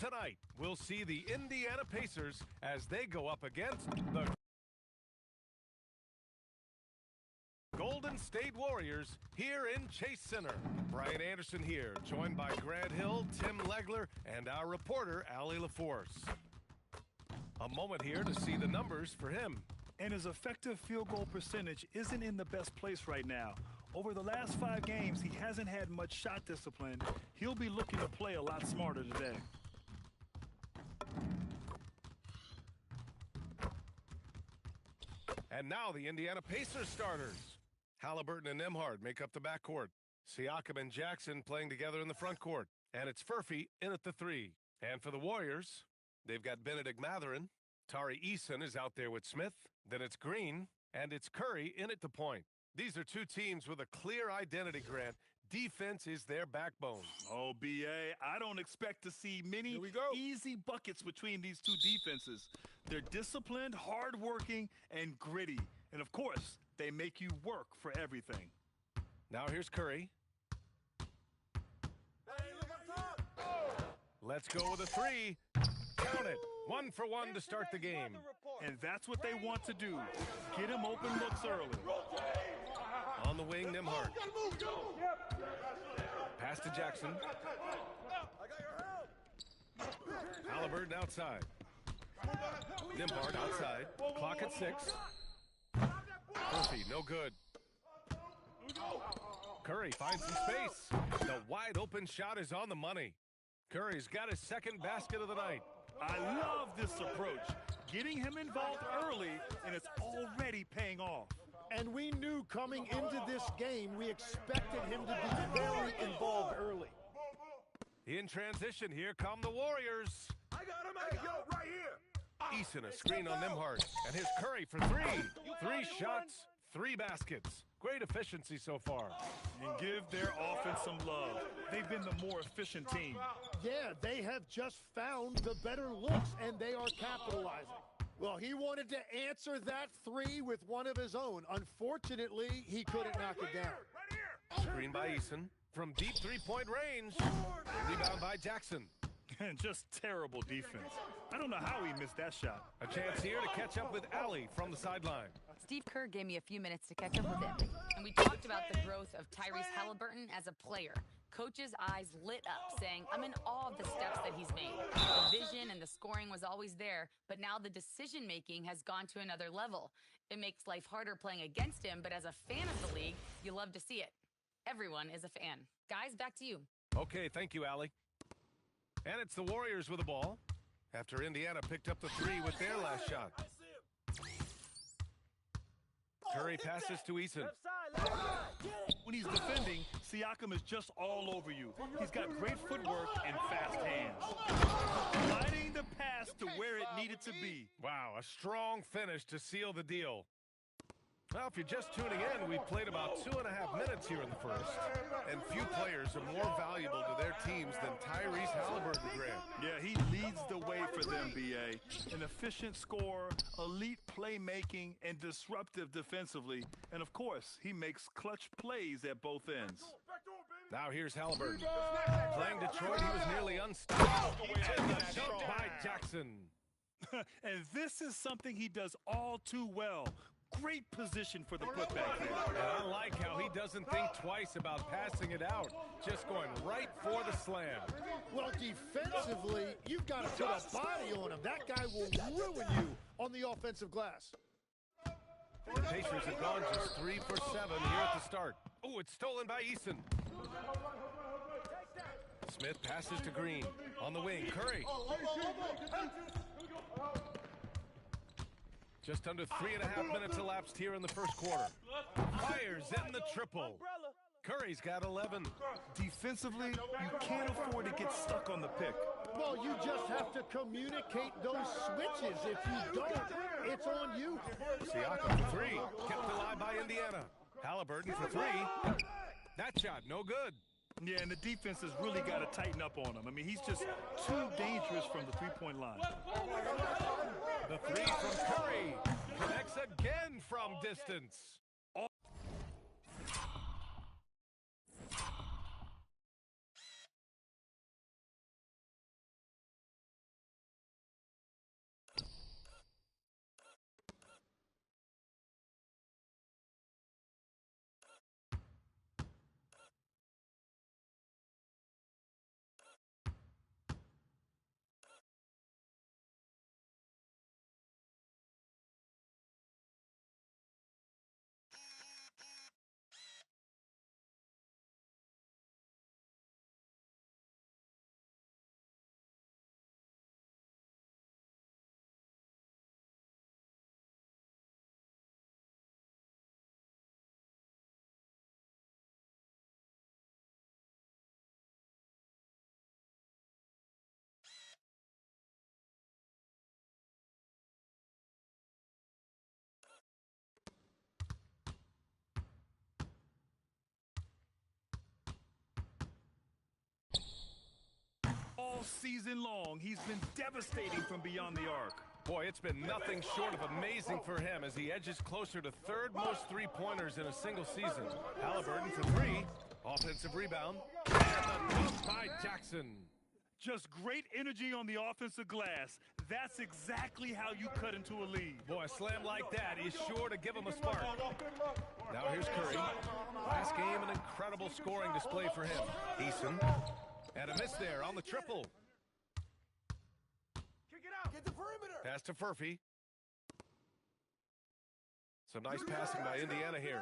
tonight, we'll see the Indiana Pacers as they go up against the Golden State Warriors here in Chase Center. Brian Anderson here, joined by Grant Hill, Tim Legler, and our reporter, Allie LaForce. A moment here to see the numbers for him. And his effective field goal percentage isn't in the best place right now. Over the last 5 games, he hasn't had much shot discipline. He'll be looking to play a lot smarter today. And now the Indiana Pacers starters. Halliburton and Nembhard make up the backcourt. Siakam and Jackson playing together in the front court. And it's Furphy in at the 3. And for the Warriors, they've got Benedict Mathurin. Tari Eason is out there with Smith. Then it's Green. And it's Curry in at the point. These are two teams with a clear identity, Grant. Defense is their backbone. Oh, B.A., I don't expect to see many easy buckets between these two defenses. They're disciplined, hardworking, and gritty. And, of course, they make you work for everything. Now here's Curry. Let's go with a 3. Count it. 1 for 1 to start the game. And that's what they want to do. Get him open looks early. On the wing, Nembhard. Pass to Jackson. Halliburton outside. Nembhard outside. Clock at 6. Murphy, no good. Curry finds some space. The wide open shot is on the money. Curry's got his second basket of the night. I love this approach. Getting him involved early, and it's already paying off. And we knew coming into this game, we expected him to be very involved early. In transition, here come the Warriors. I got him, right here. Eason, a screen on Nembhard. And his Curry for 3. 3 shots, 3 baskets. Great efficiency so far. And give their offense some love. They've been the more efficient team. Yeah, they have just found the better looks, and they are capitalizing. Well, he wanted to answer that 3 with one of his own. Unfortunately, he couldn't knock it down. Screen by Eason. From deep 3-point range. Rebound by Jackson. And just terrible defense. I don't know how he missed that shot. A chance here to catch up with Allie from the sideline. Steve Kerr gave me a few minutes to catch up with him. And we talked about the growth of Tyrese Halliburton as a player. Coach's eyes lit up, saying, I'm in awe of the steps that he's made. The vision and the scoring was always there, but now the decision-making has gone to another level. It makes life harder playing against him, but as a fan of the league, you love to see it. Everyone is a fan. Guys, back to you. Okay, thank you, Allie. And it's the Warriors with the ball after Indiana picked up the 3 with their last shot. Curry passes to Eason. When he's defending, Siakam is just all over you. He's got great footwork and fast hands. Sliding the pass to where it needed to be. Wow, a strong finish to seal the deal. Well, if you're just tuning in, we've played about 2.5 minutes here in the first. And few players are more valuable to their teams than Tyrese Halliburton, Grant. Yeah, he leads the way for them, B.A. An efficient scorer, elite playmaking, and disruptive defensively. And, of course, he makes clutch plays at both ends. Now here's Halliburton. Playing Detroit, he was nearly unstoppable. And the shot by Jackson. And this is something he does all too well. Great position for the putback there. And I like how he doesn't think twice about passing it out, just going right for the slam. Well, defensively, you've got to put a body on him. That guy will ruin you on the offensive glass. The Pacers have gone just 3 for 7 here at the start. Oh, it's stolen by Eason. Smith passes to Green. On the wing, Curry. Just under 3.5 minutes elapsed here in the first quarter. Fires in the triple. Curry's got 11. Defensively, you can't afford to get stuck on the pick. Well, you just have to communicate those switches. If you don't, it's on you. Siakam for 3. Kept alive by Indiana. Halliburton for 3. That shot, no good. Yeah, and the defense has really got to tighten up on him. I mean, he's just too dangerous from the three-point line. The 3 from Curry connects again from distance. season long, he's been devastating from beyond the arc. Boy, it's been nothing short of amazing for him as he edges closer to third most three-pointers in a single season. Halliburton for three. Offensive rebound. And the dunk by Jackson. Just great energy on the offensive glass. That's exactly how you cut into a lead. Boy, a slam like that is sure to give him a spark. Now here's Curry. Last game, an incredible scoring display for him. Eason. And a miss there on the triple. Get the perimeter. Pass to Furphy. Some nice passing by Indiana here.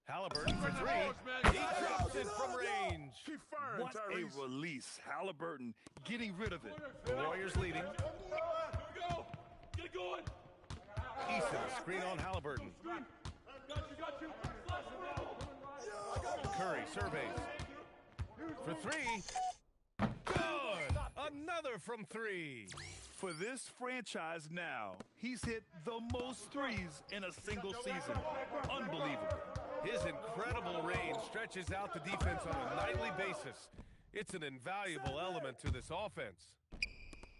Halliburton for three. He drops it from range. Keep firing, What Tyrese. a release. Halliburton getting rid of it. The Warriors leading. Go. Get it going. Eason, screen on Halliburton. Got you. Curry surveys. For three. Good! Another from three. For this franchise now, he's hit the most threes in a single season. Unbelievable. His incredible range stretches out the defense on a nightly basis. It's an invaluable element to this offense.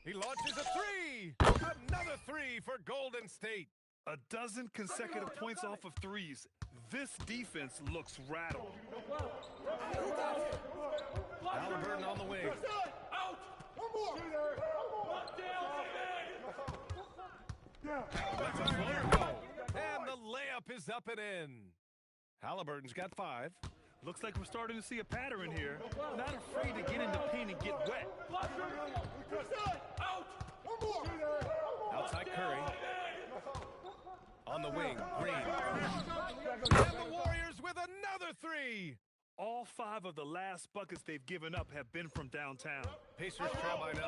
He launches a three! Another three for Golden State. A dozen consecutive points off of threes. This defense looks rattled. Halliburton on the wing. Out. One more. Lets a floater go. And the layup is up and in. Halliburton's got five. Looks like we're starting to see a pattern here. Not afraid to get in the paint and get wet. Out. One more. Outside Curry. On the wing, Green. And the Warriors with another three. All five of the last buckets they've given up have been from downtown. Pacers trail by 9.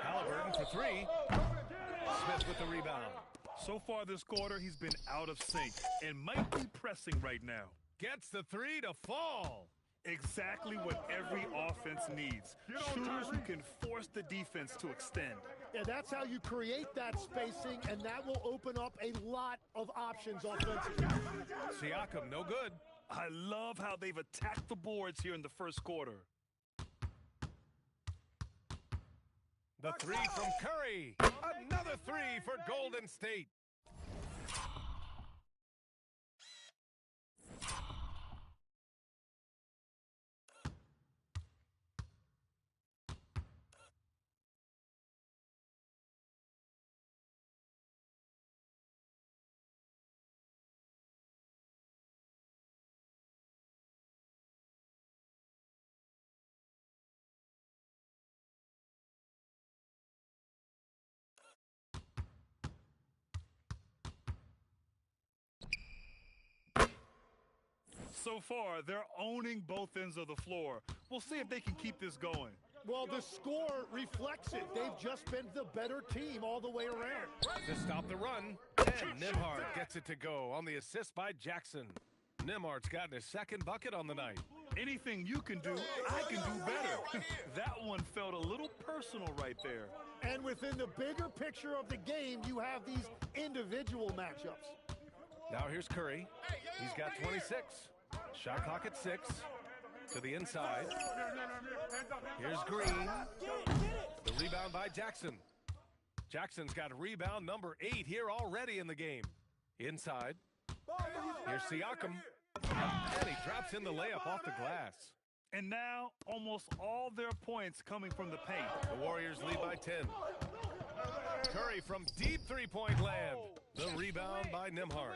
Halliburton for three. Smith with the rebound. So far this quarter, he's been out of sync and might be pressing right now. Gets the three to fall. Exactly what every offense needs. Shooters who can force the defense to extend. Yeah, that's how you create that spacing, and that will open up a lot of options offensively. Siakam, no good. I love how they've attacked the boards here in the first quarter. The three from Curry. Another three for Golden State. So far, they're owning both ends of the floor. We'll see if they can keep this going. Well, the score reflects it. They've just been the better team all the way around. To stop the run, and Nembhard gets it to go on the assist by Jackson. Nembhard's gotten his second bucket on the night. Anything you can do, I can do better. That one felt a little personal right there. And within the bigger picture of the game, you have these individual matchups. Now here's Curry. He's got 26. Shot clock at 6. To the inside. Here's Green. The rebound by Jackson. Jackson's got rebound number 8 here already in the game. Inside. Here's Siakam. And he drops in the layup off the glass. And now, almost all their points coming from the paint. The Warriors lead by 10. Curry from deep three-point land. The rebound by Nembhard.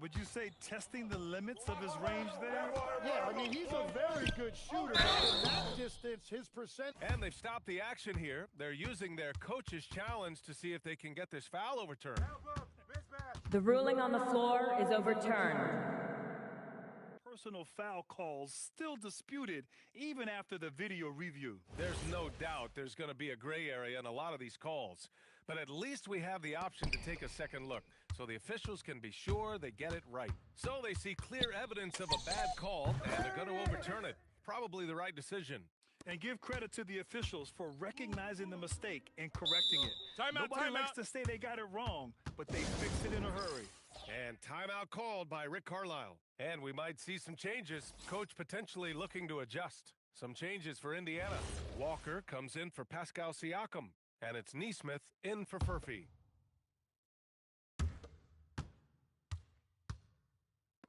Would you say testing the limits of his range there? Yeah, I mean, he's a very good shooter, but from that distance, his percent... And they've stopped the action here. They're using their coach's challenge to see if they can get this foul overturned. The ruling on the floor is overturned. Personal foul calls still disputed even after the video review. There's no doubt there's going to be a gray area in a lot of these calls. But at least we have the option to take a second look, so the officials can be sure they get it right. So they see clear evidence of a bad call, and they're going to overturn it. Probably the right decision. And give credit to the officials for recognizing the mistake and correcting it. Timeout, Nobody likes timeout. to say they got it wrong, but they fixed it in a hurry. And timeout called by Rick Carlisle. And we might see some changes. Coach potentially looking to adjust. Some changes for Indiana. Walker comes in for Pascal Siakam, and it's Neesmith in for Furphy.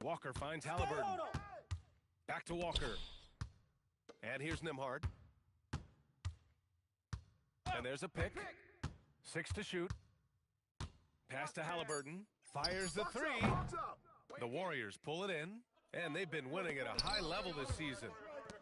Walker finds Halliburton. Back to Walker. And here's Nembhard. And there's a pick. 6 to shoot. Pass to Halliburton. Fires the three. The Warriors pull it in, and they've been winning at a high level this season.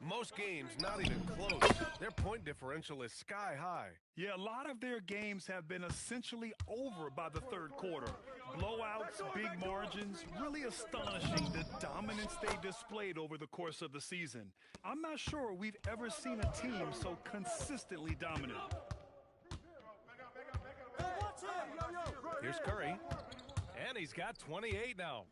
Most games not even close. Their point differential is sky high. Yeah, a lot of their games have been essentially over by the third quarter. Blowouts, big margins, really astonishing the dominance they displayed over the course of the season. I'm not sure we've ever seen a team so consistently dominant. Here's Curry, and he's got 28 now.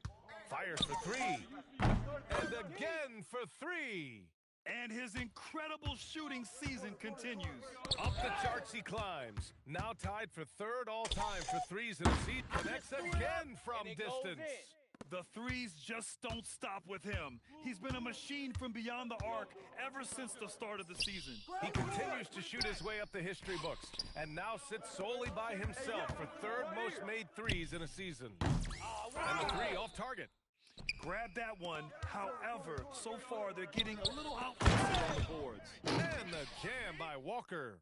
Fires for three, and again for three. And his incredible shooting season continues. Up the charts he climbs. Now tied for third all-time for threes in the season. Connects again from distance. The threes just don't stop with him. He's been a machine from beyond the arc ever since the start of the season. He continues to shoot his way up the history books and now sits solely by himself for third most made threes in a season. And the three off target. Grab that one. However, so far they're getting a little outclassed on the boards. And the jam by Walker.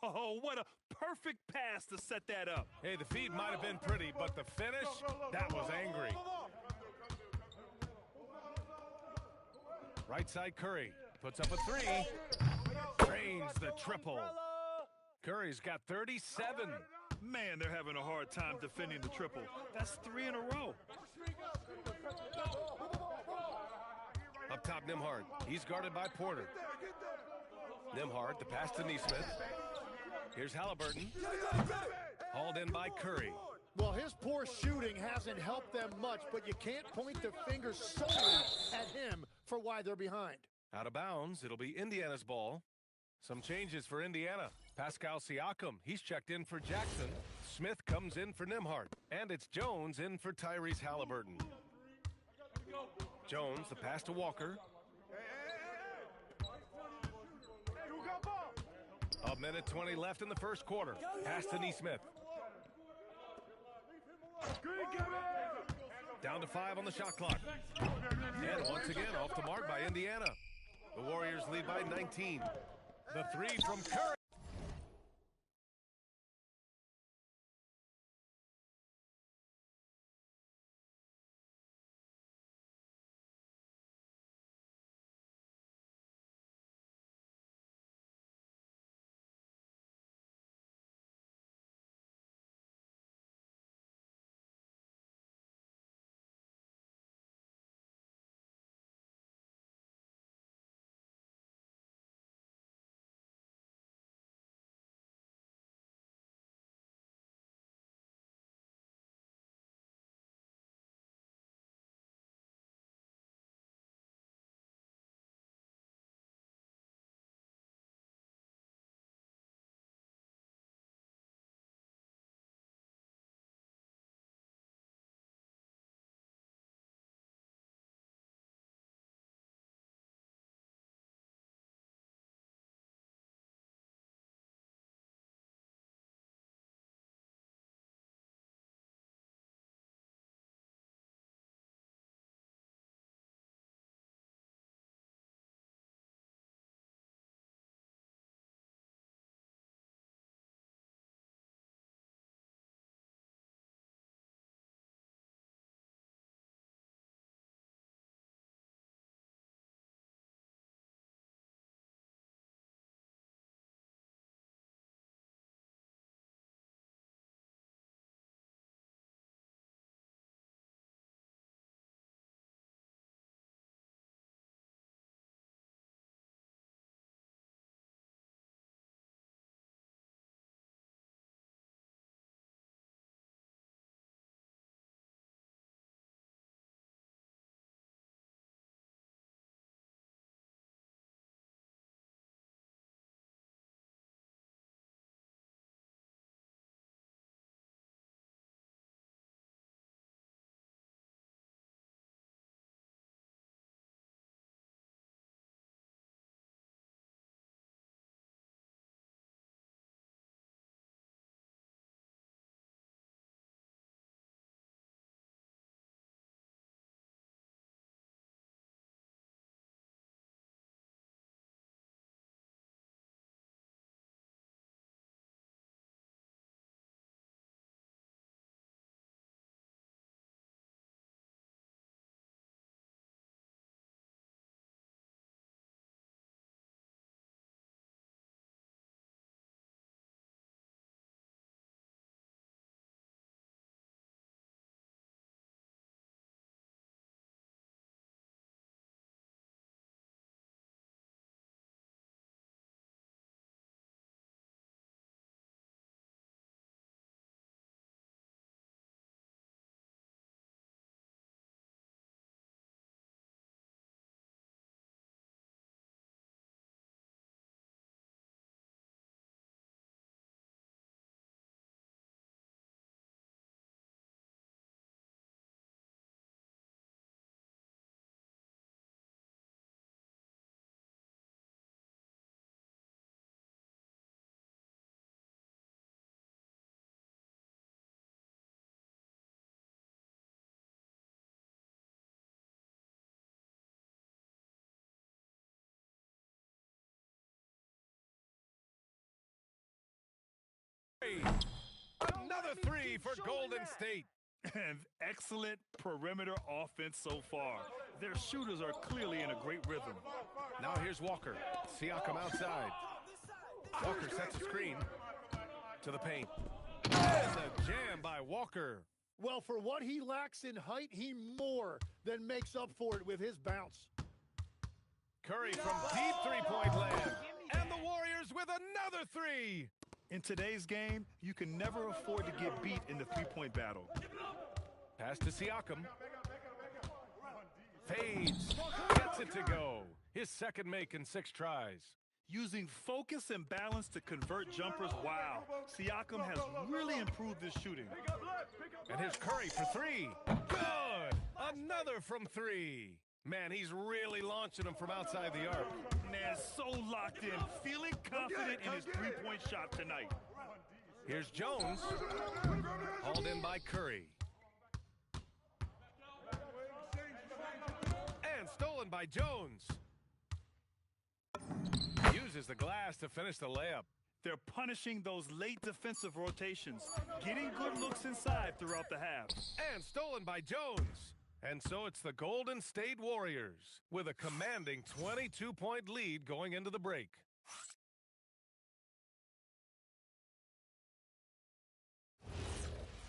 Oh, what a perfect pass to set that up. Hey, the feed might have been pretty, but the finish, that was angry. Right side Curry puts up a three. Drains the triple. Curry's got 37. Man, they're having a hard time defending the triple. That's 3 in a row. Up top, Nembhard. He's guarded by Porter. Nembhard, the pass to Neesmith. Here's Halliburton. Hauled in by Curry. Well, his poor shooting hasn't helped them much, but you can't point the finger solely at him for why they're behind. Out of bounds, it'll be Indiana's ball. Some changes for Indiana. Pascal Siakam, he's checked in for Jackson. Smith comes in for Nembhard. And it's Jones in for Tyrese Halliburton. Jones, the pass to Walker. A minute 20 left in the first quarter. Pass to Neesmith. Down to 5 on the shot clock. And once again, off the mark by Indiana. The Warriors lead by 19. The three from Curry. Another three for Golden State. And excellent perimeter offense so far. Their shooters are clearly in a great rhythm. Now here's Walker. Siakam outside. Walker sets a screen to the paint. And a jam by Walker. Well, for what he lacks in height, he more than makes up for it with his bounce. Curry from deep three-point land. And the Warriors with another three. In today's game, you can never afford to get beat in the three-point battle. Pass to Siakam. Fades. Gets it to go. His second make in 6 tries. Using focus and balance to convert jumpers, wow. Siakam has really improved his shooting. And here's Curry for 3. Good! Another from 3. Man, he's really launching them from outside the arc. Man, so locked in, feeling confident in his three-point shot tonight. Here's Jones. Hauled in by Curry. And stolen by Jones. Uses the glass to finish the layup. They're punishing those late defensive rotations, getting good looks inside throughout the half. And stolen by Jones. And so it's the Golden State Warriors with a commanding 22-point lead going into the break.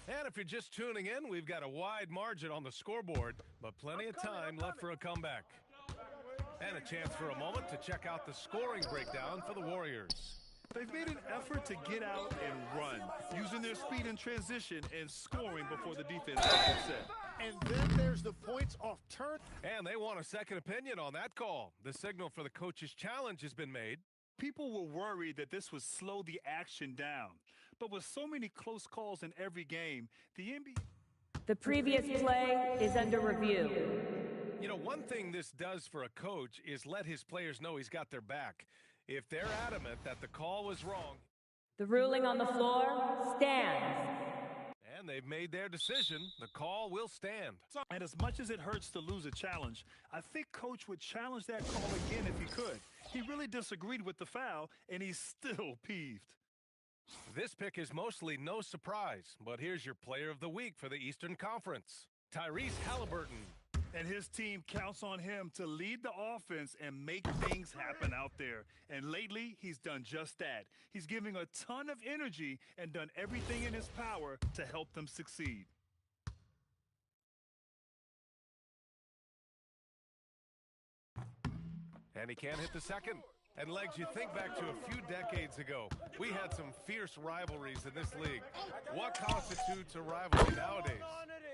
And if you're just tuning in, we've got a wide margin on the scoreboard, but plenty of time left for a comeback. And a chance for a moment to check out the scoring breakdown for the Warriors. They've made an effort to get out and run, using their speed in transition and scoring before the defense gets set. And then there's the points off turn. And they want a second opinion on that call. The signal for the coach's challenge has been made. People were worried that this would slow the action down. But with so many close calls in every game, the NBA... The previous play is under review. You know, one thing this does for a coach is let his players know he's got their back. If they're adamant that the call was wrong... The ruling on the floor stands. And they've made their decision. The call will stand. And as much as it hurts to lose a challenge, I think Coach would challenge that call again if he could. He really disagreed with the foul, and he's still peeved. This pick is mostly no surprise, but here's your player of the week for the Eastern Conference, Tyrese Halliburton. And his team counts on him to lead the offense and make things happen out there. And lately, he's done just that. He's giving a ton of energy and done everything in his power to help them succeed. And he can't hit the second. And, Legs, you think back to a few decades ago, we had some fierce rivalries in this league. What constitutes a rivalry nowadays?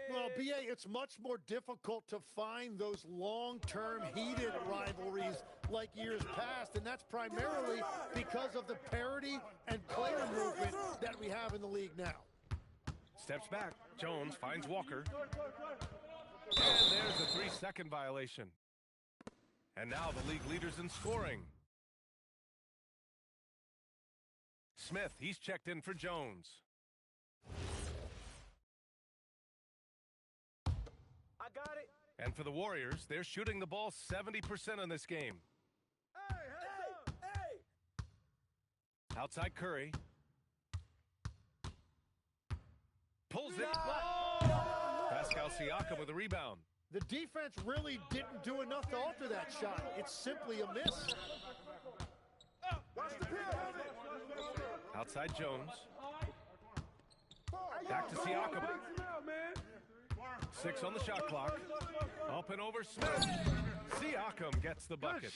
Well, B.A., it's much more difficult to find those long-term heated rivalries like years past, and that's primarily because of the parity and player movement that we have in the league now. Steps back. Jones finds Walker. And there's a 3-second violation. And now the league leaders in scoring. Smith, he's checked in for Jones. I got it. And for the Warriors, they're shooting the ball 70% in this game. Hey! Outside Curry. Pulls it. Pascal Siakam with a rebound. The defense really didn't do enough to alter that shot. It's simply a miss. Outside Jones. Back to Siakam. 6 on the shot clock. Up and over Smith. Siakam gets the bucket.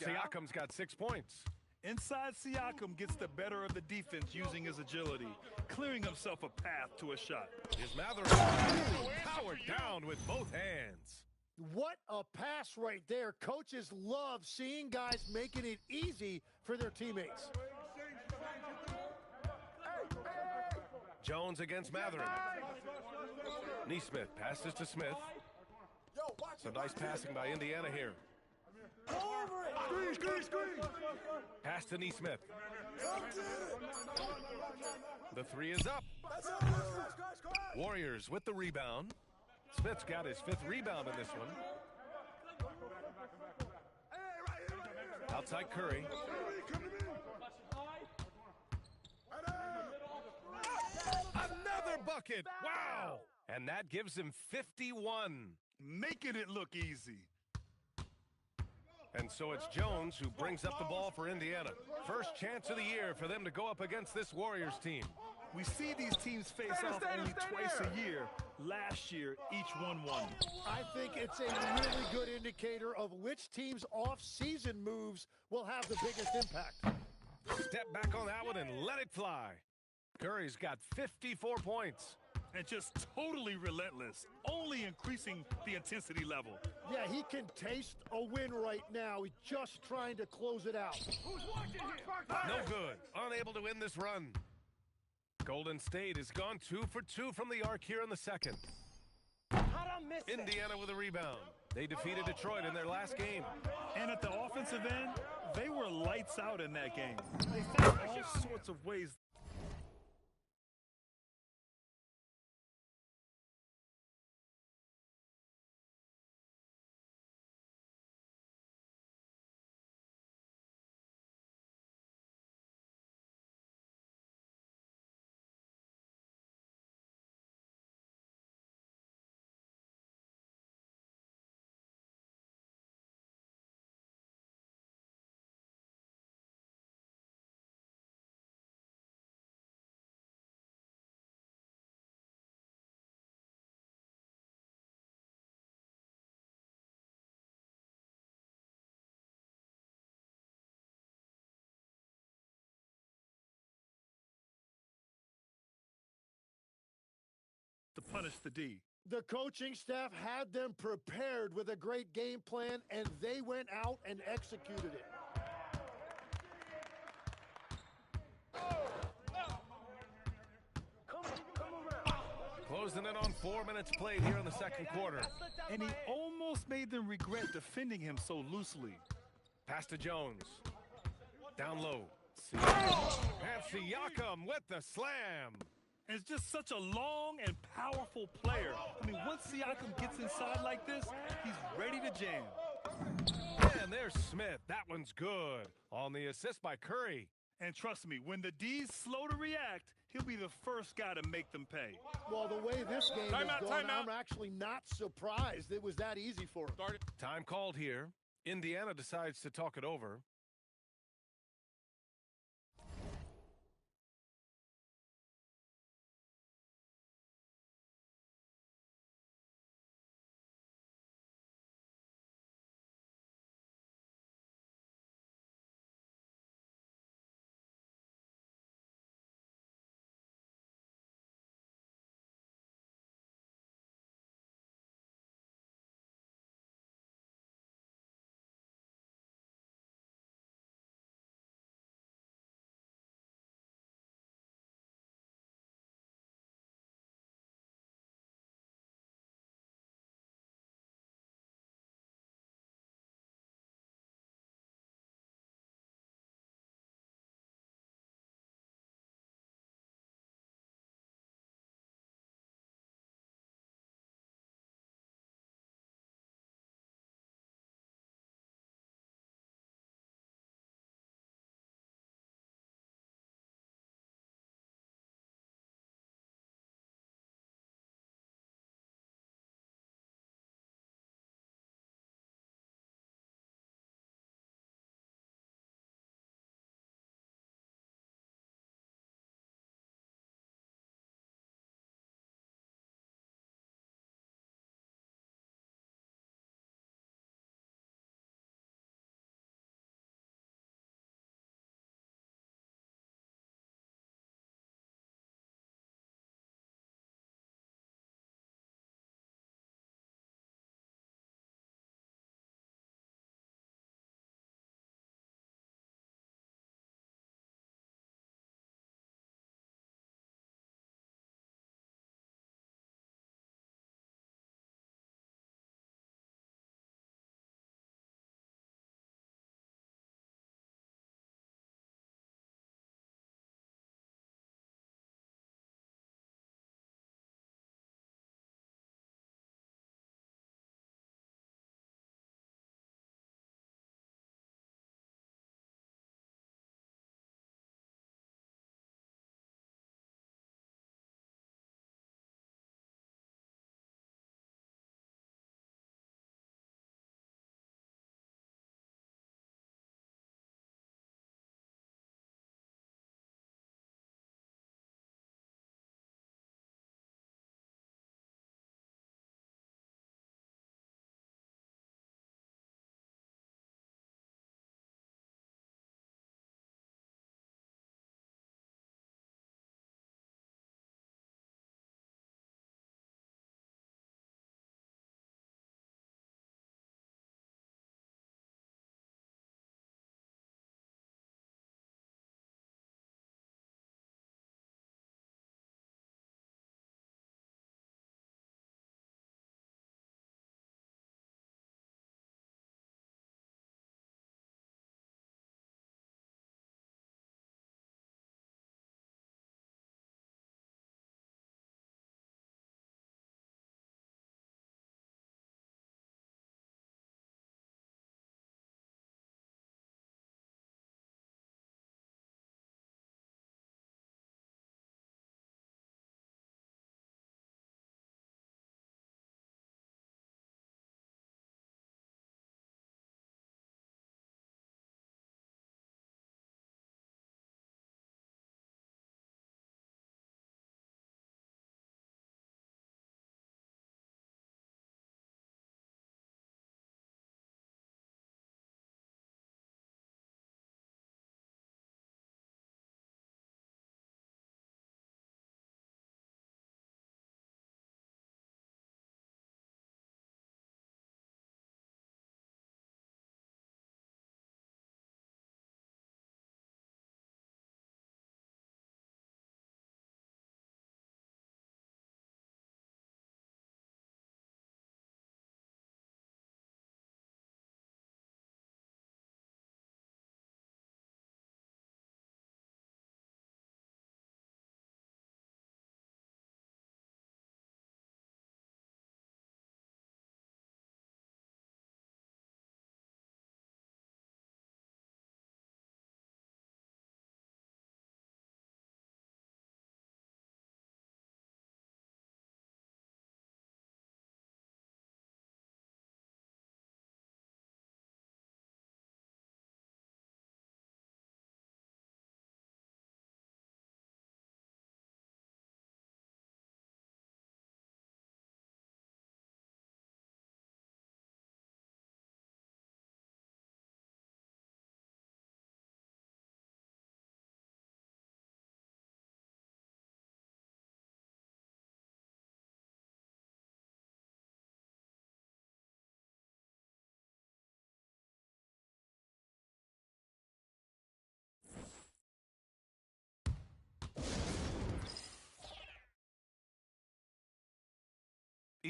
Siakam's got 6 points. Inside, Siakam gets the better of the defense using his agility, clearing himself a path to a shot. Here's Mather powered down with both hands. What a pass right there. Coaches love seeing guys making it easy for their teammates. Jones against Matherin. Neesmith passes to Smith. Some nice passing by Indiana here. Pass to Neesmith. The 3 is up. Warriors with the rebound. Smith's got his 5th rebound in this one. Outside Curry. bucket. Wow! And that gives him 51. Making it look easy. And so it's Jones who brings up the ball for Indiana. First chance of the year for them to go up against this Warriors team. We see these teams face off only twice a year. Last year, each won one. I think it's a really good indicator of which team's off-season moves will have the biggest impact. Step back on that one and let it fly. Curry's got 54 points. And just totally relentless, only increasing the intensity level. Yeah, he can taste a win right now. He's just trying to close it out. No good. Unable to win this run. Golden State has gone 2 for 2 from the arc here in the second. Indiana with a rebound. They defeated Detroit in their last game. And at the offensive end, they were lights out in that game. They found all sorts of ways. To punish the D. The coaching staff had them prepared with a great game plan, and they went out and executed it. Closing in on 4 minutes played here in the second quarter. And he almost made them regret defending him so loosely. Pass to Jones. Down low. And Siakam with the slam. And it's just such a long and powerful player. I mean, once Siakam gets inside like this, he's ready to jam. And there's Smith. That one's good. On the assist by Curry. And trust me, when the D's slow to react, he'll be the first guy to make them pay. Well, the way this game is going, I'm actually not surprised it was that easy for him. Time called here. Indiana decides to talk it over.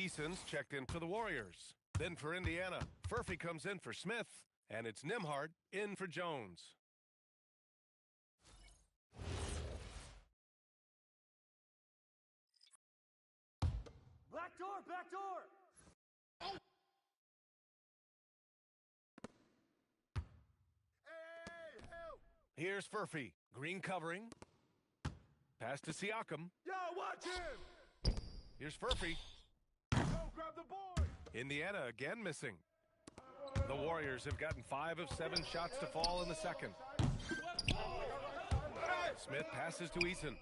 Eason's checked in for the Warriors. Then for Indiana, Furphy comes in for Smith, and it's Nembhard in for Jones. Back door, back door! Hey, help! Here's Furphy, green covering. Pass to Siakam. Yo, watch him! Here's Furphy. Yo, grab the board! Indiana again missing. The Warriors have gotten 5 of 7 shots to fall in the second. Smith passes to Eason.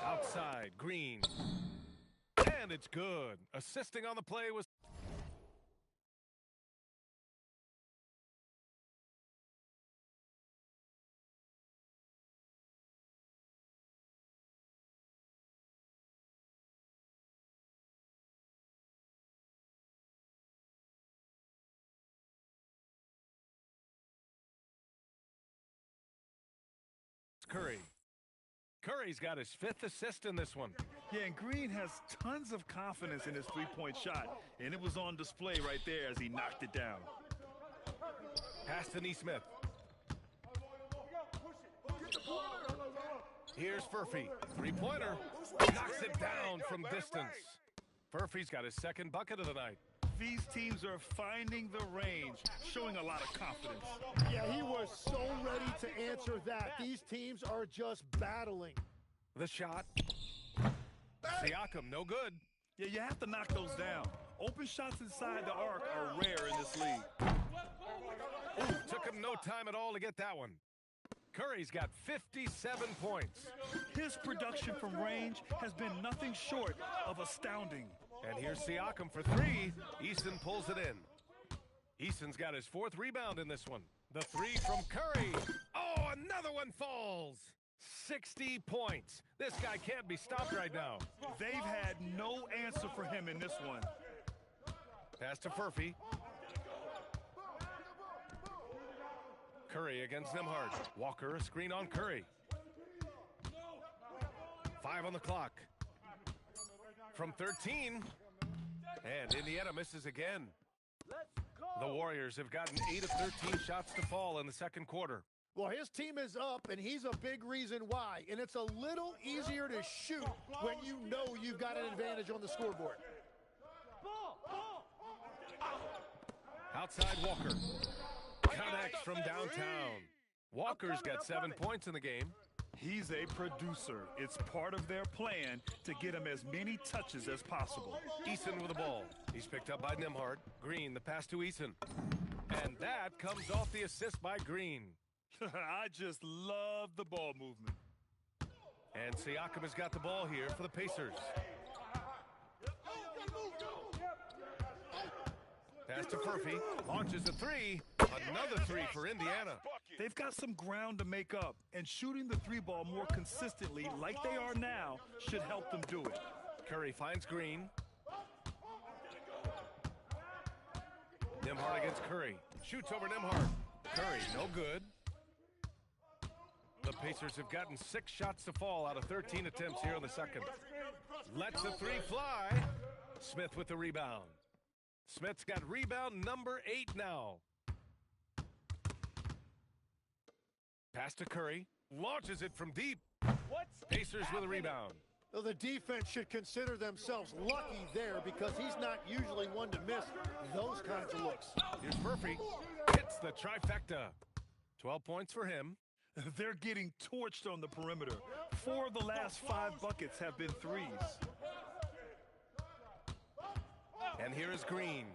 Outside, Green. And it's good. Assisting on the play was... Curry. Curry's got his 5th assist in this one. Yeah, and Green has tons of confidence in his three-point shot, and it was on display right there as he knocked it down. Pass to Nesmith. Here's Furphy. Three-pointer. Knocks it down from distance. Furphy's got his 2nd bucket of the night. These teams are finding the range, showing a lot of confidence. Yeah, he was so ready to answer that. These teams are just battling. The shot. Siakam, no good. Yeah, you have to knock those down. Open shots inside the arc are rare in this league. Ooh, took him no time at all to get that one. Curry's got 57 points. His production from range has been nothing short of astounding. And here's Siakam for 3. Eason pulls it in. Eason's got his 4th rebound in this one. The 3 from Curry. Oh, another one falls. 60 points. This guy can't be stopped right now. They've had no answer for him in this one. Pass to Furphy. Curry against Nembhard. Walker, a screen on Curry. 5 on the clock. From 13. And Indiana misses again. The Warriors have gotten 8 of 13 shots to fall in the second quarter. Well, his team is up, and he's a big reason why. And it's a little easier to shoot when you know you've got an advantage on the scoreboard. Outside Walker. Connects from downtown. Walker's got 7 points in the game. He's a producer. It's part of their plan to get him as many touches as possible. Eason with the ball. He's picked up by Nembhard. Green, the pass to Eason. And that comes off the assist by Green. I just love the ball movement. And Siakam has got the ball here for the Pacers. Pass to Furphy. Launches a 3. Another 3 for Indiana. They've got some ground to make up, and shooting the 3-ball more consistently like they are now should help them do it. Curry finds Green. Nembhard against Curry. Shoots over Nembhard. Curry, no good. The Pacers have gotten 6 shots to fall out of 13 attempts here in the second. Lets the 3 fly. Smith with the rebound. Smith's got rebound number 8 now. Pass to Curry. Launches it from deep. Pacers with a rebound. Well, the defense should consider themselves lucky there because he's not usually one to miss those kinds of looks. Here's Furphy. Hits the trifecta. 12 points for him. They're getting torched on the perimeter. 4 of the last 5 buckets have been threes. And here is Green.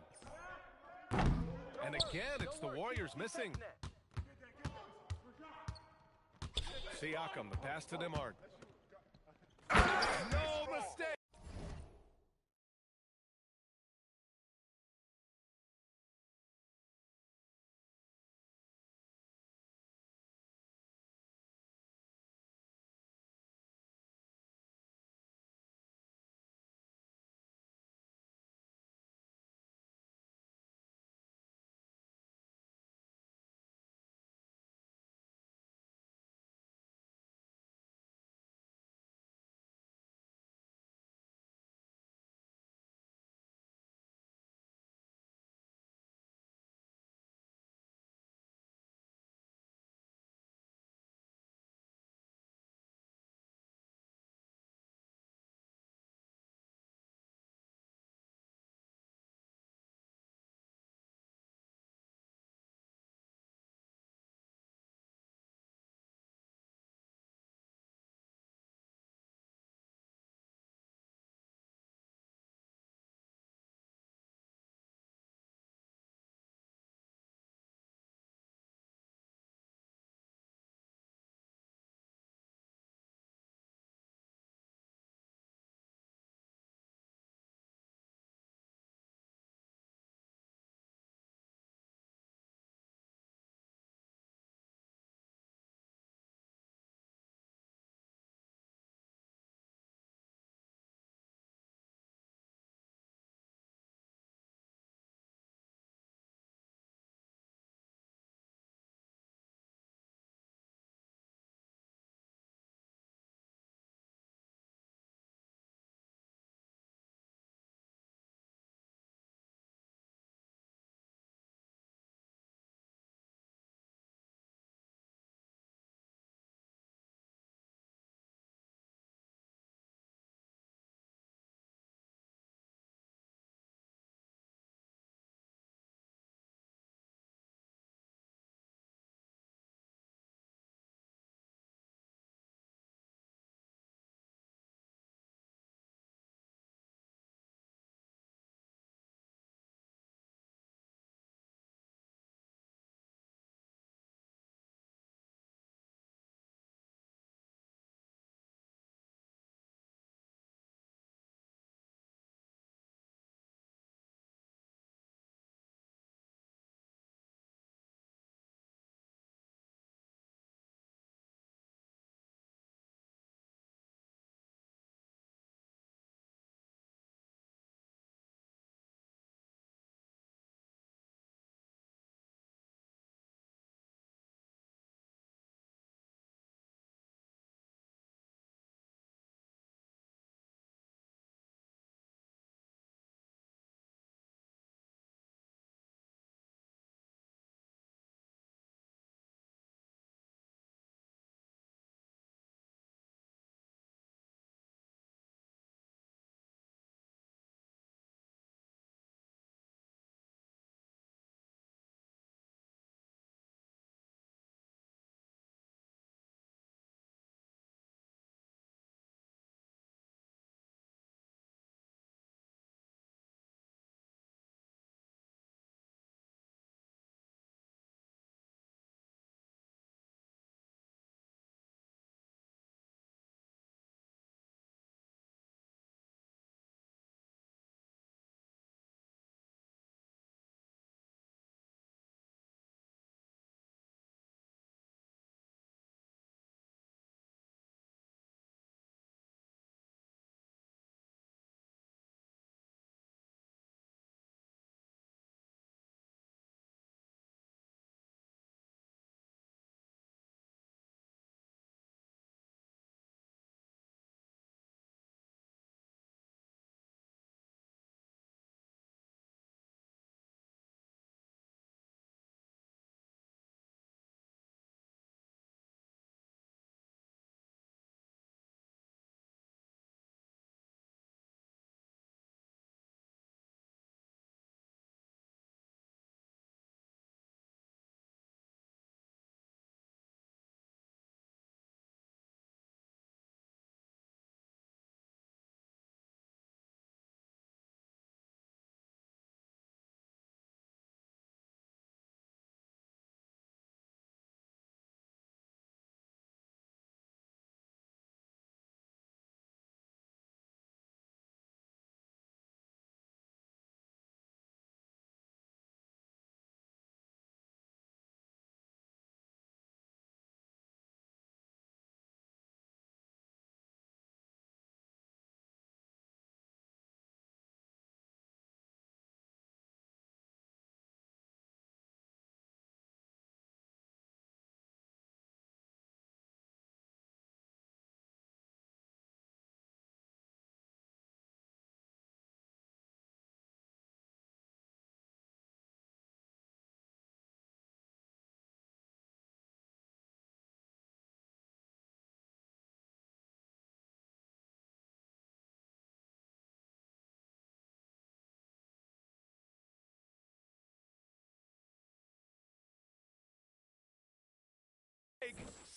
And again, it's the Warriors missing. Siakam, the pass to Nembhard. No mistake.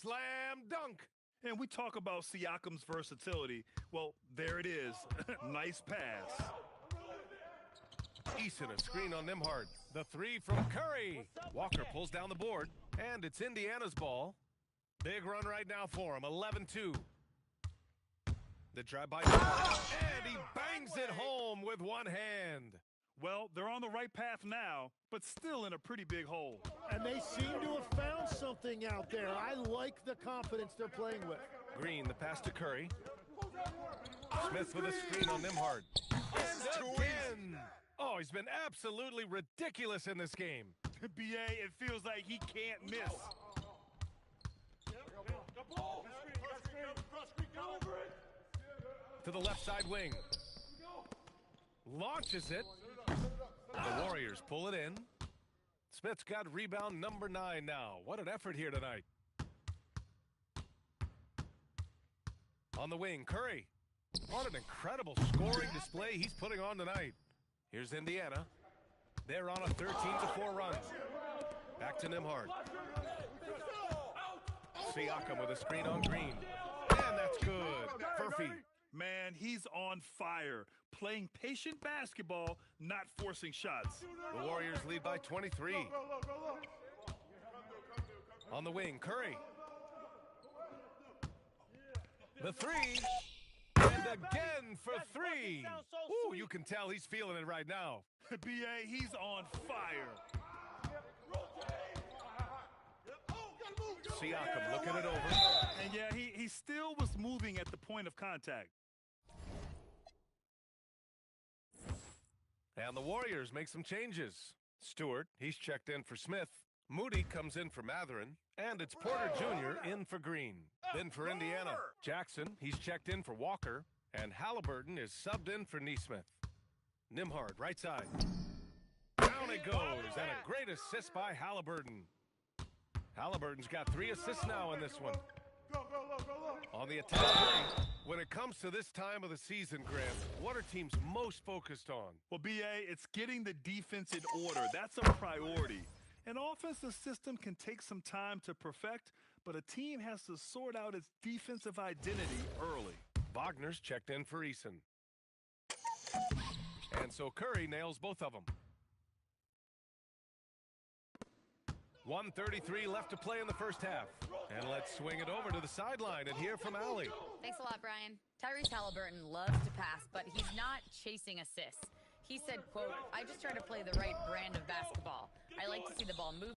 slam dunk. And we talk about Siakam's versatility. Well, there it is. Nice pass. Eason a screen on Nembhard. The three from Curry. Walker pulls down the board, and it's Indiana's ball. Big run right now for him, 11-2. The drive by Nembhard, and he bangs it home with one hand. Well, they're on the right path now, but still in a pretty big hole. And they seem to have found something out there. I like the confidence they're playing with. Green, the pass to Curry. Smith with a screen on Nembhard. And again! Oh, he's been absolutely ridiculous in this game. B.A., it feels like he can't miss. To the left side wing. Launches it. The Warriors pull it in. Smith's got rebound number 9 now. What an effort here tonight. On the wing, Curry. What an incredible scoring display he's putting on tonight. Here's Indiana. They're on a 13-4 run. Back to Nembhard. Siakam with a screen on Green. And that's good. Furphy. Man, he's on fire. Playing patient basketball, not forcing shots. The Warriors lead by 23. On the wing, Curry. The three. And again for 3. Ooh, you can tell he's feeling it right now. B.A., he's on fire. Siakam looking it over. And yeah, he still was moving at the point of contact. And the Warriors make some changes. Stewart, he's checked in for Smith. Moody comes in for Matherin. And it's Porter Jr. in for Green. Then for Indiana, Jackson, he's checked in for Walker. And Halliburton is subbed in for Nesmith. Nembhard, right side. Down it goes, and a great assist by Halliburton. Halliburton's got 3 assists now in this one. On the attack, when it comes to this time of the season, Grant, what are teams most focused on? Well, B.A., it's getting the defense in order. That's a priority. An offensive system can take some time to perfect, but a team has to sort out its defensive identity early. Wagner's checked in for Eason. And so Curry nails both of them. 1:33 left to play in the first half. And let's swing it over to the sideline and hear from Allie. Thanks a lot, Brian. Tyrese Halliburton loves to pass, but he's not chasing assists. He said, quote, "I just try to play the right brand of basketball. I like to see the ball move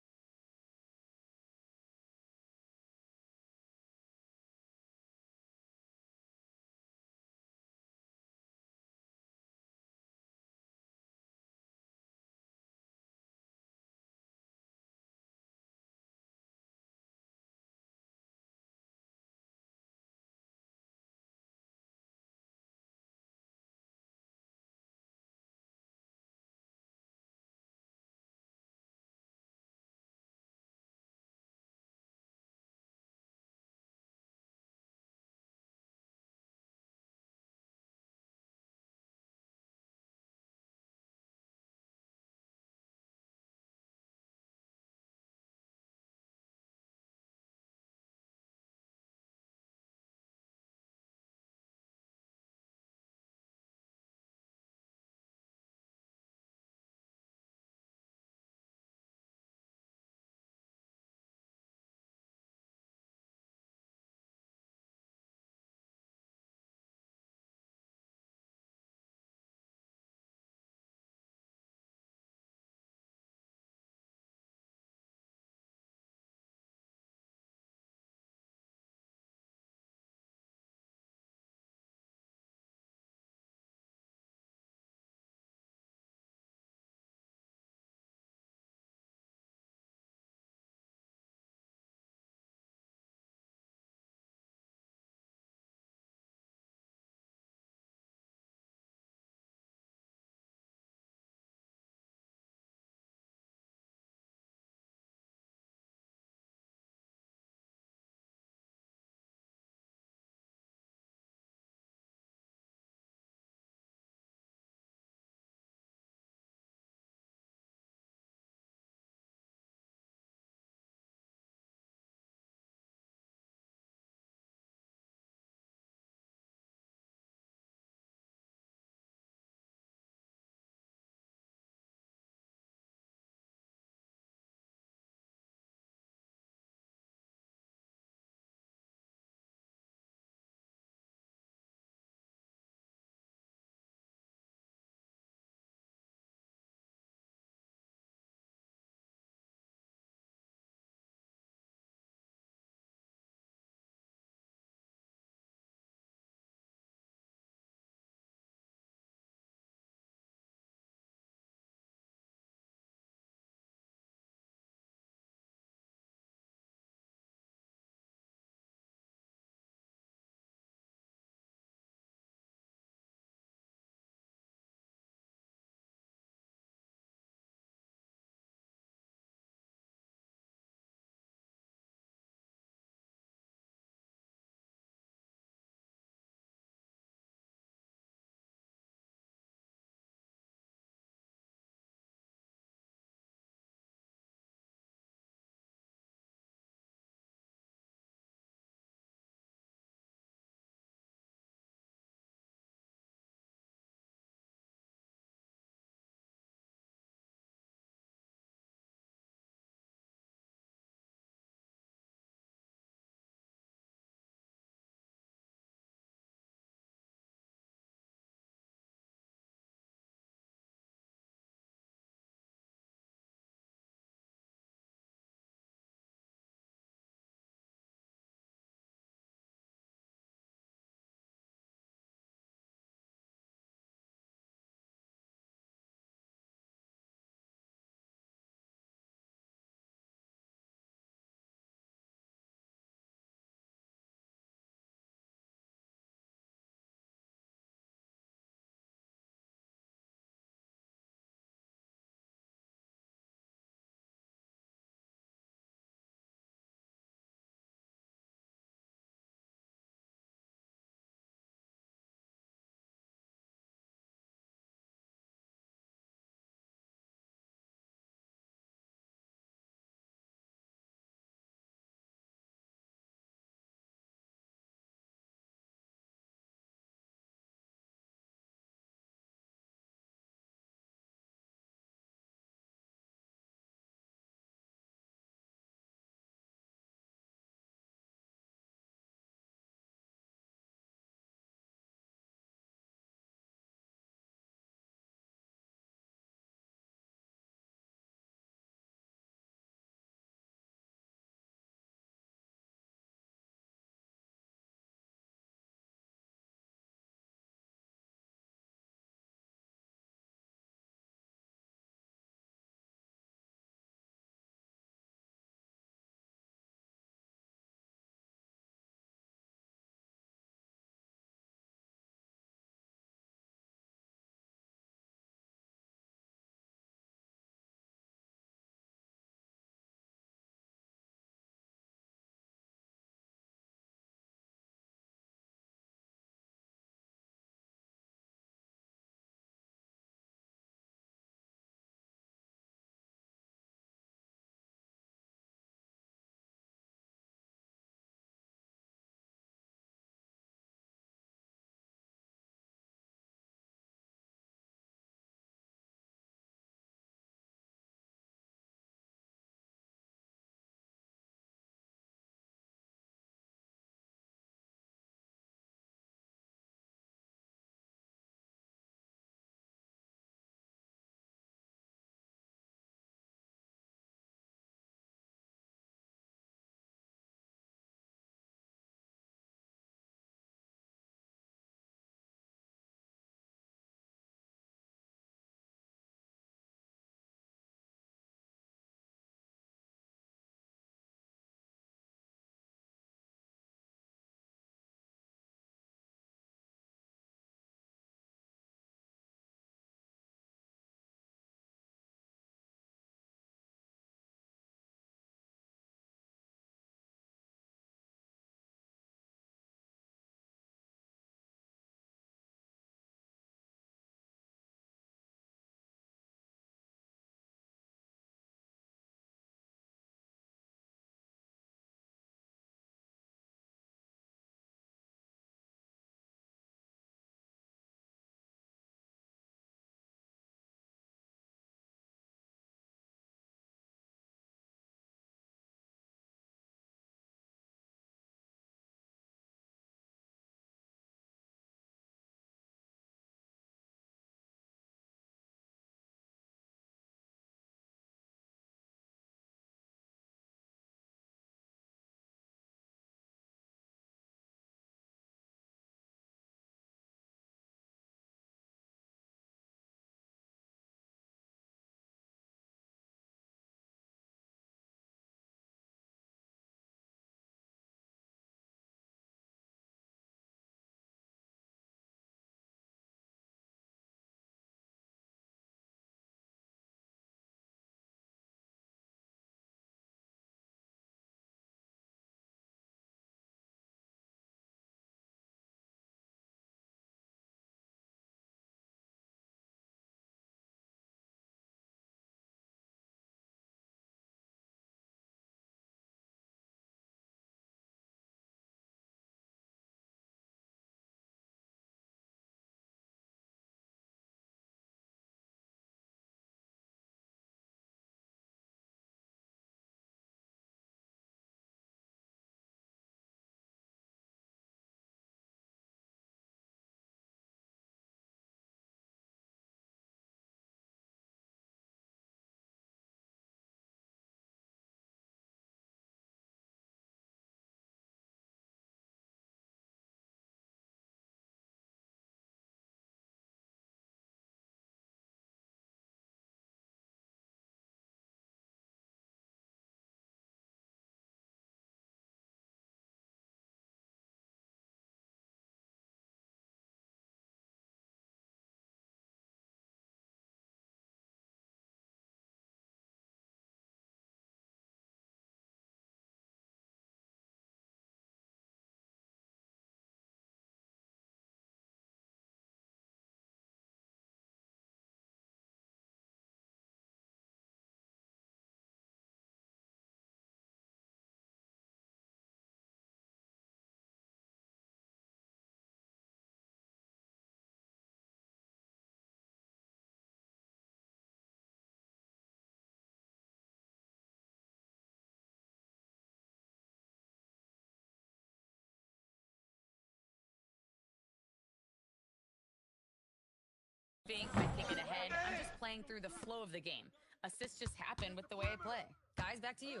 think I can get ahead. I'm just playing through the flow of the game. Assists just happen with the way I play. Guys, back to you.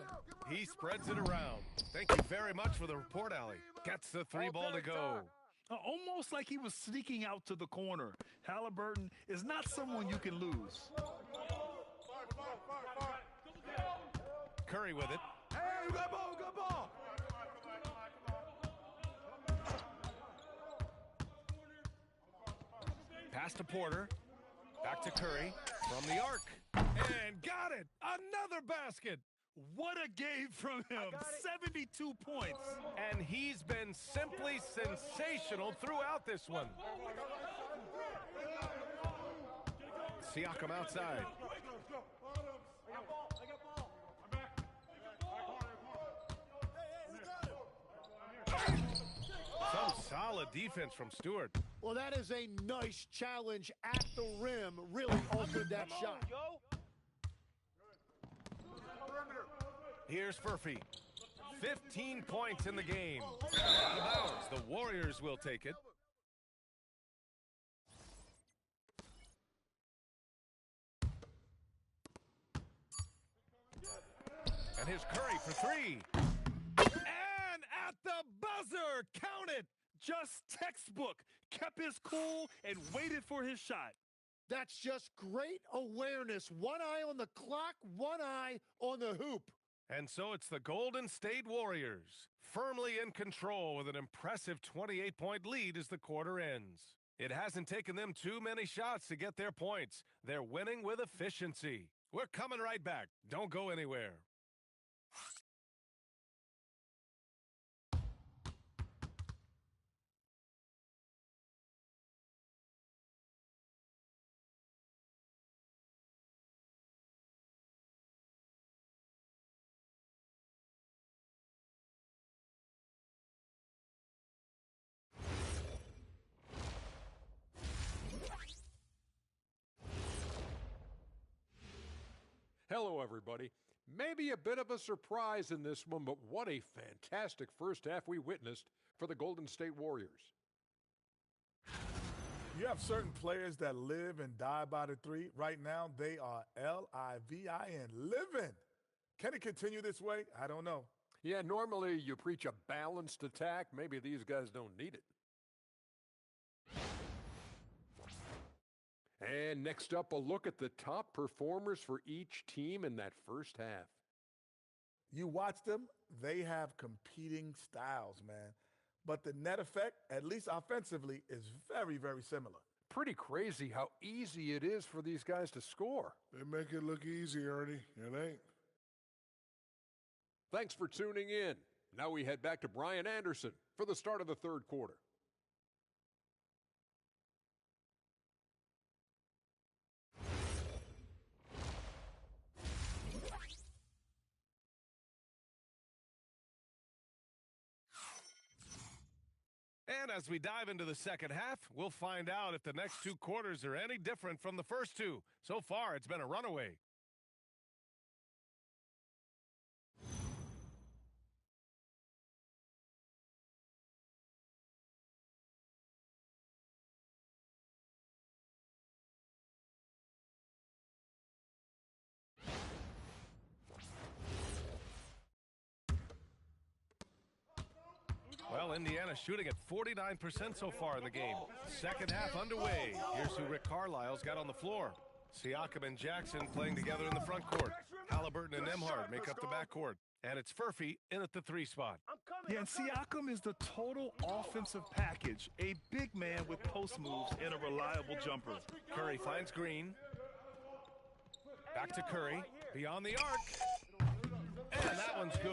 He spreads it around. Thank you very much for the report, Allie. Gets the three ball to go. Almost like he was sneaking out to the corner. Halliburton is not someone you can lose. Curry with it. Hey, good ball, good ball. Pass to Porter. Back to Curry. From the arc. And got it. Another basket. What a game from him. 72 points. And he's been simply sensational throughout this one. Siakam outside. Some solid defense from Stewart. Well, that is a nice challenge at the rim. Really altered that shot. Here's Furphy. 15 points in the game. Out of bounds. The Warriors will take it. And here's Curry for three. And at the buzzer, count it. Just textbook. Kept his cool and waited for his shot. That's just great awareness. One eye on the clock, one eye on the hoop. And so it's the Golden State Warriors, firmly in control with an impressive 28-point lead as the quarter ends. It hasn't taken them too many shots to get their points. They're winning with efficiency. We're coming right back. Don't go anywhere. Hello, everybody. Maybe a bit of a surprise in this one, but what a fantastic first half we witnessed for the Golden State Warriors. You have certain players that live and die by the three. Right now, they are L-I-V-I-N, living. Can it continue this way? I don't know. Yeah, normally you preach a balanced attack. Maybe these guys don't need it. And next up, a look at the top performers for each team in that first half. You watch them, they have competing styles, man. But the net effect, at least offensively, is very, very similar. Pretty crazy how easy it is for these guys to score. They make it look easy, Ernie. It ain't. Thanks for tuning in. Now we head back to Brian Anderson for the start of the third quarter. And as we dive into the second half, we'll find out if the next two quarters are any different from the first two. So far, it's been a runaway. Well, Indiana shooting at 49% so far in the game. Second half underway. Here's who Rick Carlisle's got on the floor. Siakam and Jackson playing together in the front court. Halliburton and Nembhard make up the backcourt. And it's Furphy in at the three spot. Yeah, and Siakam is the total offensive package. A big man with post moves and a reliable jumper. Curry finds Green. Back to Curry. Beyond the arc. And that one's good.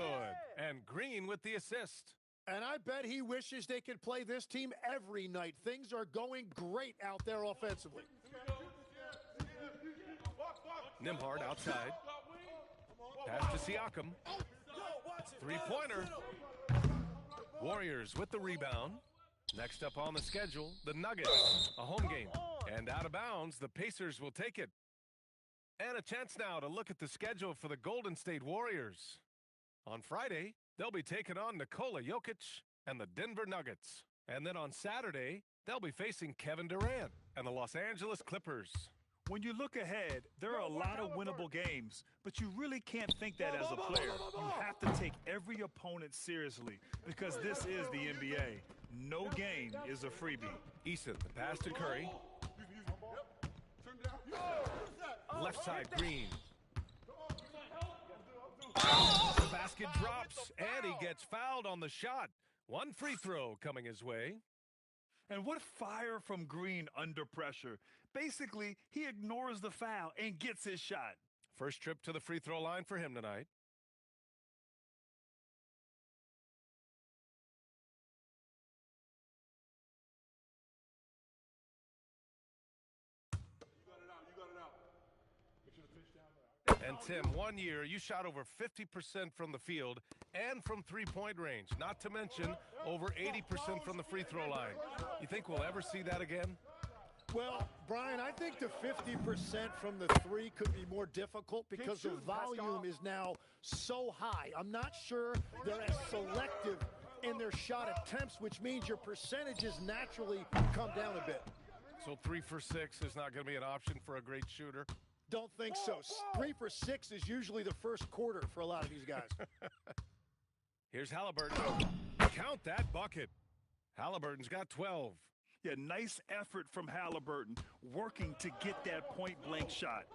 And Green with the assist. And I bet he wishes they could play this team every night. Things are going great out there offensively. Nembhard outside. Pass to Siakam. Three-pointer. Warriors with the rebound. Next up on the schedule, the Nuggets, a home game. And out of bounds, the Pacers will take it. And a chance now to look at the schedule for the Golden State Warriors. On Friday, they'll be taking on Nikola Jokic and the Denver Nuggets. And then on Saturday, They'll be facing Kevin Durant and the Los Angeles Clippers. When you look ahead, there are a lot of winnable games, but you really can't think that as a player. You have to take every opponent seriously because this is the NBA. No game is a freebie. Eason, the pass to Curry. Left side, Green. The basket drops, and he gets fouled on the shot. One free throw coming his way. And what fire from Green under pressure. Basically, he ignores the foul and gets his shot. First trip to the free throw line for him tonight. And Tim, 1 year, you shot over 50% from the field and from three-point range, not to mention over 80% from the free throw line. You think we'll ever see that again? Well, Brian, I think the 50% from the three could be more difficult because the volume is now so high. I'm not sure they're as selective in their shot attempts, which means your percentages naturally come down a bit. So 3 for 6 is not going to be an option for a great shooter? Don't think so. 3 for 6 is usually the first quarter for a lot of these guys. Here's Halliburton. Count that bucket. Halliburton's got 12. Yeah, nice effort from Halliburton, working to get that point-blank shot.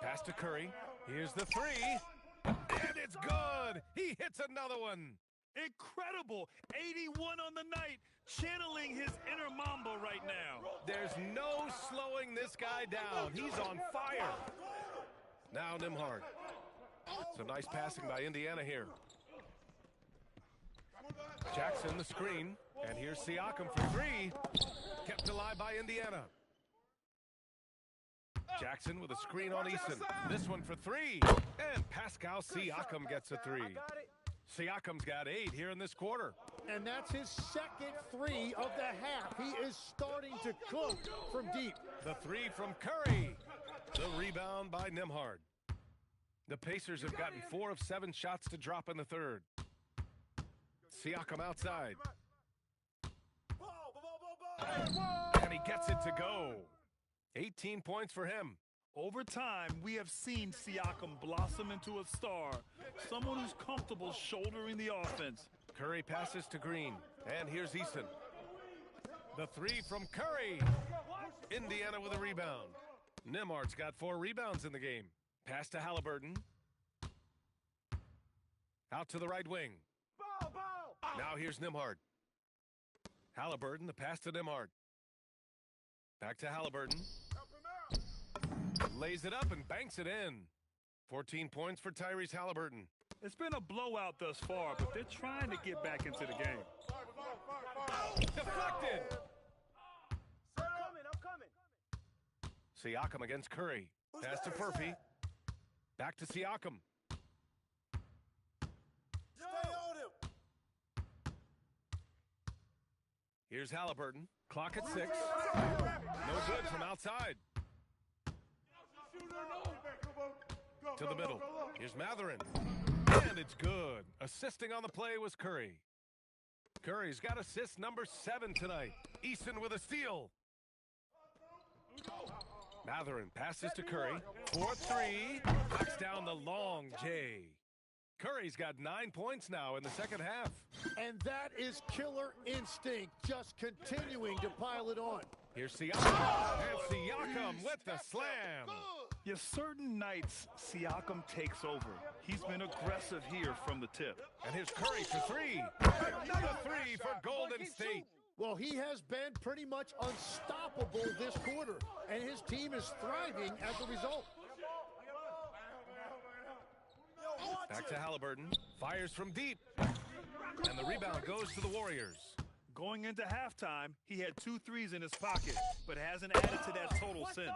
Pass to Curry. Here's the three. And it's good. He hits another one. Incredible. 81 on the night, channeling his inner Mamba right now. There's no slowing this guy down. He's on fire. Now Nembhard. Some nice passing by Indiana here. Jackson the screen. And here's Siakam for three. Kept alive by Indiana. Jackson with a screen on Eason. This one for three. And Pascal Siakam gets a three. Siakam's got 8 here in this quarter. And that's his second three of the half. He is starting to cook from deep. The three from Curry. The rebound by Nembhard. The Pacers have gotten 4 of 7 shots to drop in the third. Siakam outside. And he gets it to go. 18 points for him. Over time, we have seen Siakam blossom into a star, someone who's comfortable shouldering the offense. Curry passes to Green, and here's Eason. The three from Curry. Indiana with a rebound. Nembhard's got 4 rebounds in the game. Pass to Halliburton. Out to the right wing. Now here's Nembhard. Halliburton, the pass to Nembhard. Back to Halliburton. Lays it up and banks it in. 14 points for Tyrese Halliburton. It's been a blowout thus far, but they're trying to get back into the game. Deflected. I'm coming. Siakam against Curry. Pass to Furphy. Back to Siakam. Here's Halliburton. Clock at 6. No good from outside. To the middle. Here's Matherin. And it's good. Assisting on the play was Curry. Curry's got assist number 7 tonight. Eason with a steal. Matherin passes to Curry. 4-3. Knocks down the long J. Curry's got 9 points now in the second half. And that is killer instinct, just continuing to pile it on. Here's Siakam. And Siakam with the slam. Yeah, certain nights, Siakam takes over. He's been aggressive here from the tip. And here's Curry for 3. Another 3 for Golden State. Well, he has been pretty much unstoppable this quarter, and his team is thriving as a result. Back to Halliburton. Fires from deep. And the rebound goes to the Warriors. Going into halftime, he had 2 threes in his pocket, but hasn't added to that total since.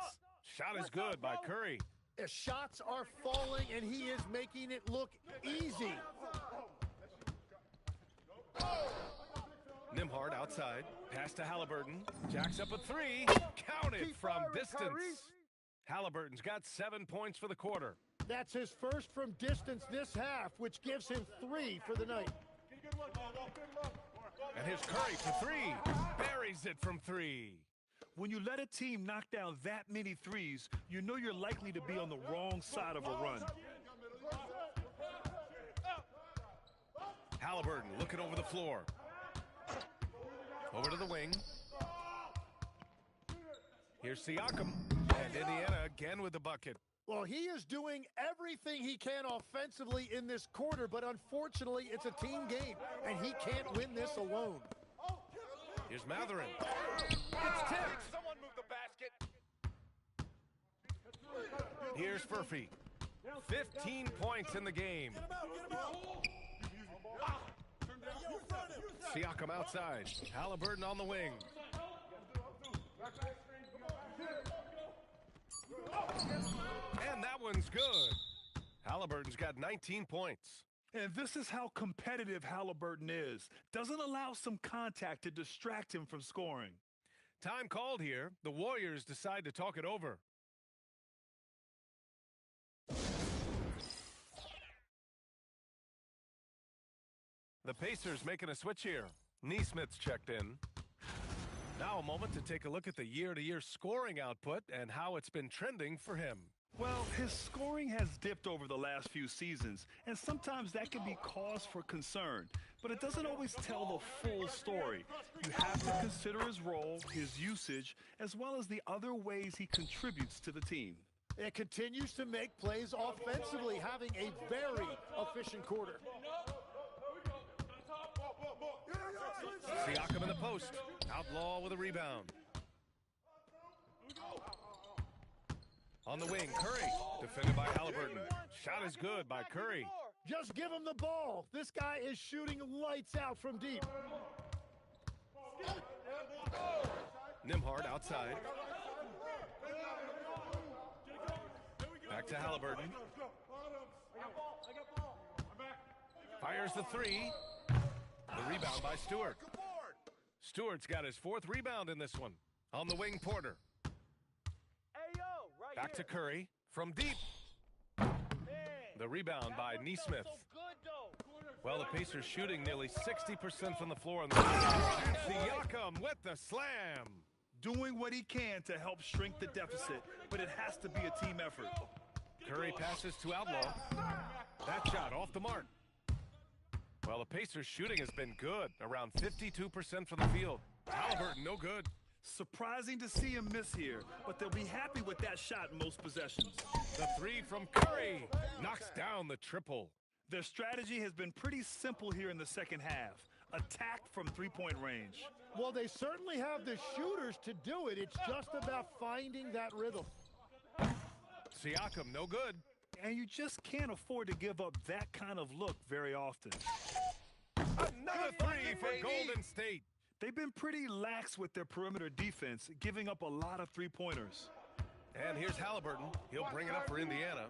Shot is good by Curry. The shots are falling, and he is making it look easy. Nembhard outside. Pass to Halliburton. Jacks up a 3. Counted from distance. Halliburton's got 7 points for the quarter. That's his first from distance this half, which gives him 3 for the night. And here's Curry for three. Buries it from three. When you let a team knock down that many threes, you know you're likely to be on the wrong side of a run. Halliburton looking over the floor. Over to the wing. Here's Siakam. And Indiana again with the bucket. Well, he is doing everything he can offensively in this quarter, but unfortunately, it's a team game, and he can't win this alone. Here's Matherin. It's tipped. Someone move the basket. Here's Furphy. 15 points in the game. Siakam outside. Halliburton on the wing. And that one's good. Halliburton's got 19 points. And this is how competitive Halliburton is. Doesn't allow some contact to distract him from scoring. Time called here. The Warriors decide to talk it over. The Pacers making a switch here. Neesmith's checked in. Now a moment to take a look at the year-to-year scoring output and how it's been trending for him. Well, his scoring has dipped over the last few seasons, and sometimes that can be cause for concern. But it doesn't always tell the full story. You have to consider his role, his usage, as well as the other ways he contributes to the team. It continues to make plays offensively, having a very efficient quarter. Siakam in the post. Outlaw with a rebound. On the wing, Curry. Defended by Halliburton. Shot is good by Curry. Just give him the ball. This guy is shooting lights out from deep. Nembhard outside. Back to Halliburton. Fires the three. The rebound by Stewart. Stewart's got his fourth rebound in this one. On the wing, Porter. Back to Curry from deep. The rebound by Neesmith. Well, the Pacers shooting nearly 60% from the floor. And Siakam with the slam. Doing what he can to help shrink the deficit, but it has to be a team effort. Curry passes to Outlaw. That shot off the mark. Well, the Pacers shooting has been good, around 52% from the field. Halliburton, no good. Surprising to see him miss here, but they'll be happy with that shot in most possessions. The three from Curry knocks down the triple. Their strategy has been pretty simple here in the second half. Attack from three-point range. Well, they certainly have the shooters to do it. It's just about finding that rhythm. Siakam, no good. And you just can't afford to give up that kind of look very often. Another three for Golden State. They've been pretty lax with their perimeter defense, giving up a lot of three-pointers. And here's Halliburton. He'll bring it up for Indiana.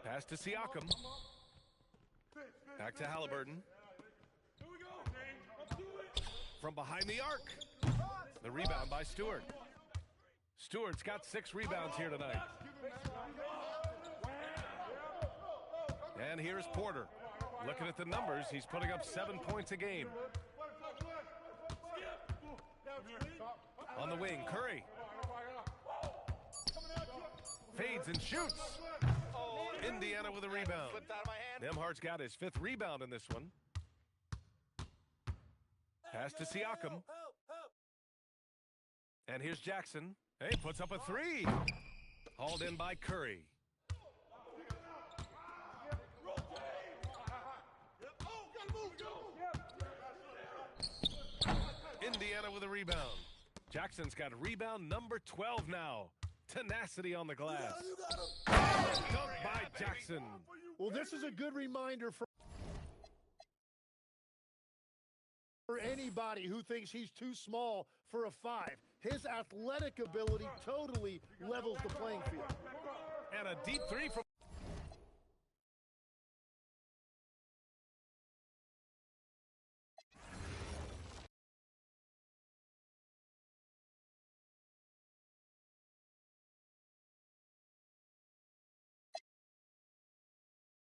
Pass to Siakam. Back to Halliburton. From behind the arc. The rebound by Stewart. Stewart's got 6 rebounds here tonight. And here's Porter. Looking at the numbers, he's putting up 7 points a game. On the wing, Curry. Fades and shoots. Indiana with a rebound. Nembhard's got his 5th rebound in this one. Pass to Siakam. And here's Jackson. Hey, puts up a 3. Hauled in by Curry. Indiana with a rebound. Jackson's got rebound number 12 now. Tenacity on the glass. Dunked by Jackson. Well, this is a good reminder for anybody who thinks he's too small for a 5. His athletic ability totally levels the playing field. And a deep 3 from